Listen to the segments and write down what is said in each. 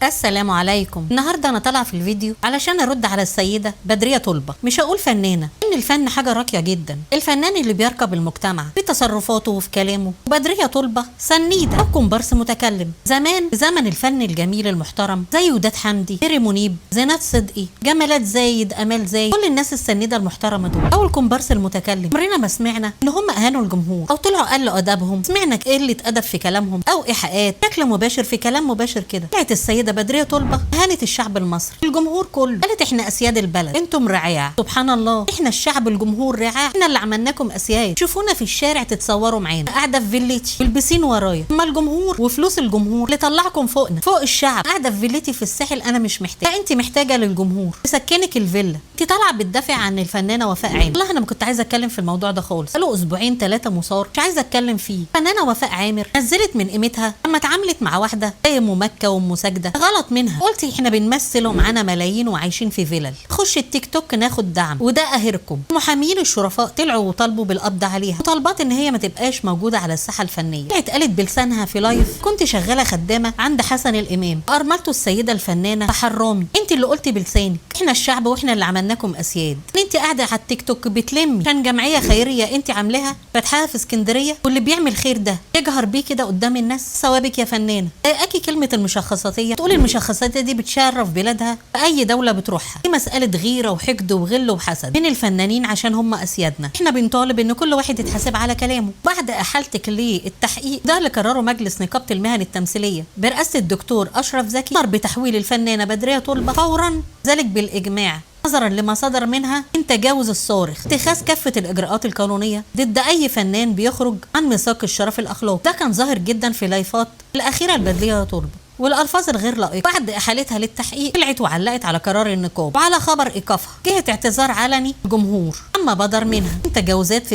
السلام عليكم. النهارده انا طالعه في الفيديو علشان ارد على السيده بدريه طلبه. مش هقول فنانه، ان الفن حاجه راقيه جدا، الفنان اللي بيركب المجتمع في تصرفاته وفي كلامه. وبدريه طلبه سنيده او كومبارس متكلم. زمان زمن الفن الجميل المحترم زي وداد حمدي، ميري منيب، زينات صدقي، جمالات زايد، امال زايد، كل الناس السنيده المحترمه دول او الكومبارس المتكلم. عمرنا ما سمعنا ان هم اهانوا الجمهور او طلعوا قلوا ادبهم. سمعنا قله ادب في كلامهم او ايحاءات بشكل مباشر في كلام مباشر كده. طلعت السيده بدريه طلبه هانت الشعب المصري، الجمهور كله، قالت احنا اسياد البلد، انتم رعاع. سبحان الله، احنا الشعب الجمهور رعاع، احنا اللي عملناكم اسياد. شوفونا في الشارع تتصوروا معانا، قاعده في فيلتي والبسين ورايا. اما الجمهور وفلوس الجمهور اللي طلعكم فوقنا فوق الشعب، قاعده في فيلتي في الساحل. انا مش محتاجه، انت محتاجه للجمهور تسكنك الفيلا. انت طالعه بتدافع عن الفنانه وفاء عامر. والله انا ما كنت عايزه اتكلم في الموضوع ده خالص، بقاله اسبوعين 3 مثار مش عايزه اتكلم فيه. الفنانه وفاء عامر نزلت من قيمتها لما اتعاملت مع واحده زي ام مكه وام ساجده. غلط منها، قلت احنا بنمثل ومعانا ملايين وعايشين في فيلل، خش التيك توك ناخد دعم وده قاهركم. محامين الشرفاء طلعوا وطالبوا بالقبض عليها وطالبات ان هي ما تبقاش موجوده على الساحه الفنيه. طلعت قالت بلسانها في لايف كنت شغاله خدامه عند حسن الامام، ارملته السيده الفنانه حرامي. انت اللي قلتي بلسانك احنا الشعب واحنا اللي عملناكم اسياد. انت قاعده على التيك توك بتلمي كان جمعيه خيريه انت عاملاها فاتحاها في اسكندريه، واللي بيعمل خير ده يجهر بيه كده قدام الناس. ثوابك يا فنانه. اكي كلمه المشخصاتيه تقول المشخصاتيه دي بتشرف بلادها في اي دوله بتروحها. دي مساله غيره وحقد وغل وحسد من الفنانين عشان هم اسيادنا. احنا بنطالب ان كل واحد يتحاسب على كلامه. بعد احالتك للتحقيق ده اللي قرره مجلس نقابه المهن التمثيليه برئاسه الدكتور اشرف زكي، امر بتحويل الفنانه بدريه طلبه فورا، ذلك بالاجماع نظرا لما صدر منها من تجاوز الصارخ، اتخاذ كافه الاجراءات القانونيه ضد اي فنان بيخرج عن ميثاق الشرف الاخلاقي. ده كان ظاهر جدا في لايفات الاخيره لبدريه طلبه والالفاظ الغير لائقه. بعد احالتها للتحقيق طلعت وعلقت على قرار النقابه وعلى خبر ايقافها جهه اعتذار علني الجمهور اما بدر منها من تجاوزات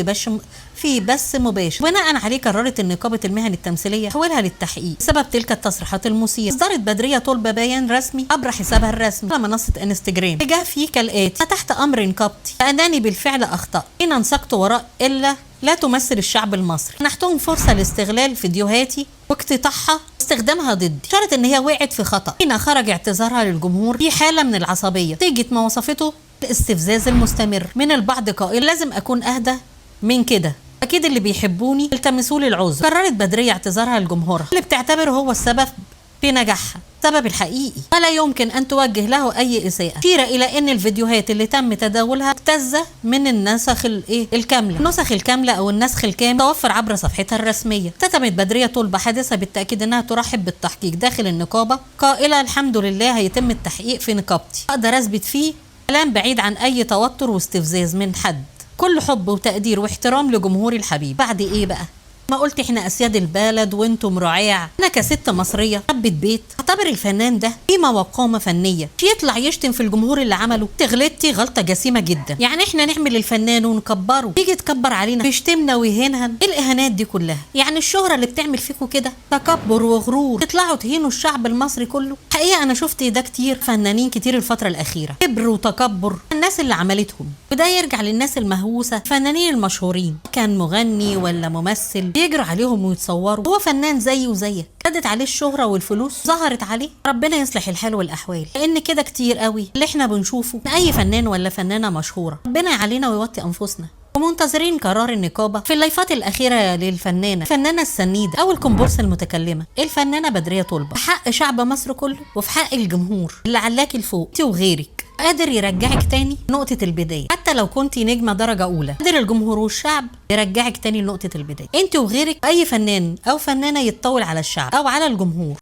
في بس مباشر. بناء عليه قررت نقابه المهن التمثيليه تحويلها للتحقيق بسبب تلك التصريحات المثيره. اصدرت بدريه طلبه بيان رسمي عبر حسابها الرسمي على منصه انستجرام جاء فيه كالاتي: تحت امر نقابتي فانني بالفعل اخطات ان انسقت وراء الا لا تمثل الشعب المصري، منحتهم فرصه لاستغلال فيديوهاتي واقتطاعها واستخدامها ضدي. شرط ان هي وقعت في خطا حين خرج اعتذارها للجمهور في حاله من العصبيه نتيجه ما وصفته الاستفزاز المستمر من البعض، قائل لازم اكون اهدى من كده، اكيد اللي بيحبوني يلتمسوا لي العذر. قررت بدريه اعتذارها لجمهورها اللي بتعتبره هو السبب في نجاحها، السبب الحقيقي، ولا يمكن ان توجه له اي اساءه. مشيره الى ان الفيديوهات اللي تم تداولها مبتزه من النسخ الكامله. النسخ الكامله او النسخ الكامل توفر عبر صفحتها الرسميه. كتبت بدريه طلبه حادثه بالتاكيد انها ترحب بالتحقيق داخل النقابه، قائله الحمد لله هيتم التحقيق في نقابتي، اقدر اثبت فيه كلام بعيد عن اي توتر واستفزاز من حد، كل حب وتقدير واحترام لجمهوري الحبيب. بعد ايه بقى؟ ما قلت احنا اسياد البلد وانتم رعاع. انا كست مصريه ربة بيت اعتبر الفنان ده قيمه وقامه فنيه، يطلع يشتم في الجمهور اللي عمله. تغلطتي غلطه جسيمه جدا. يعني احنا نعمل الفنان ونكبره، تيجي تكبر علينا بيشتمنا ويهينها؟ ايه الاهانات دي كلها؟ يعني الشهره اللي بتعمل فيكم كده تكبر وغرور، تطلعوا تهينوا الشعب المصري كله. حقيقه انا شفت ده كتير، فنانين كتير الفتره الاخيره كبر وتكبر الناس اللي عملتهم. وده يرجع للناس المهووسه، الفنانين المشهورين كان مغني ولا ممثل بيجروا عليهم ويتصوروا هو فنان زيه وزيك، خدت عليه الشهره والفلوس ظهرت عليه. ربنا يصلح الحال والاحوال، لان كده كتير قوي اللي احنا بنشوفه من اي فنان ولا فنانه مشهوره. ربنا يعلينا ويوطي انفسنا. ومنتظرين قرار النقابه في اللايفات الاخيره الفنانه السنيده او الكومبارس المتكلمه الفنانه بدريه طلبه، في حق شعب مصر كله وفي حق الجمهور اللي علاكي لفوق انت وغيرك، قادر يرجعك تاني نقطة البداية. حتى لو كنتي نجمة درجة أولى قادر الجمهور والشعب يرجعك تاني لنقطة البداية. انت وغيرك أي فنان أو فنانة يتطول على الشعب أو على الجمهور